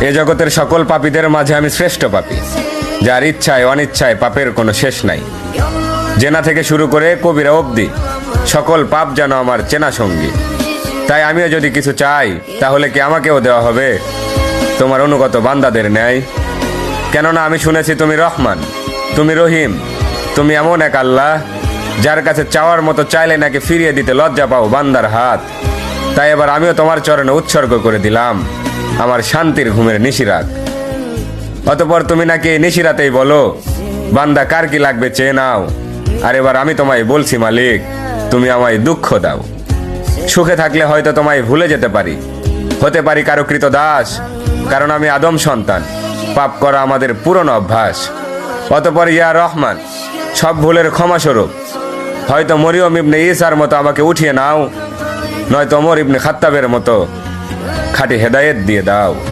এ জগতের সকল পাপীদের মাঝে আমি শ্রেষ্ঠ পাপী, যার ইচ্ছায় অনিচ্ছায় পাপের কোনো শেষ নাই। জেনা থেকে শুরু করে কবিরা অবধি সকল পাপ যেন আমার চেনা সঙ্গী। তাই আমিও যদি কিছু চাই, তাহলে কি আমাকেও দেওয়া হবে তোমার অনুগত বান্দাদের ন্যায়? কেননা আমি শুনেছি তুমি রহমান, তুমি রহিম, তুমি এমন এক আল্লাহ যার কাছে চাওয়ার মতো চাইলে নাকি ফিরিয়ে দিতে লজ্জা পাও বান্দার হাত। তাই এবার আমিও তোমার চরণে উৎসর্গ করে দিলাম আমার শান্তির ঘুমের নিশিরাত। অতঃপর তুমি নাকি নিশিরাতেই বলো, বান্দা কার কি লাগবে চেয়ে নাও। আর এবার আমি তোমায় বলছি, মালিক তুমি আমায় দুঃখ দাও। সুখে থাকলে হয়তো তোমায় ভুলে যেতে পারি, হতে পারি কারো কৃত দাস, কারণ আমি আদম সন্তান, পাপ করা আমাদের পুরনো অভ্যাস। অতঃপর ইয়া রহমান, সব ভুলের ক্ষমাস্বরূপ হয়তো মরিয়ম ইবনে ঈসার মতো আমাকে উঠিয়ে নাও, নয়তো ওমর ইবনে খাত্তাবের মতো খাঁটি হেদায়েত দিয়ে দাও।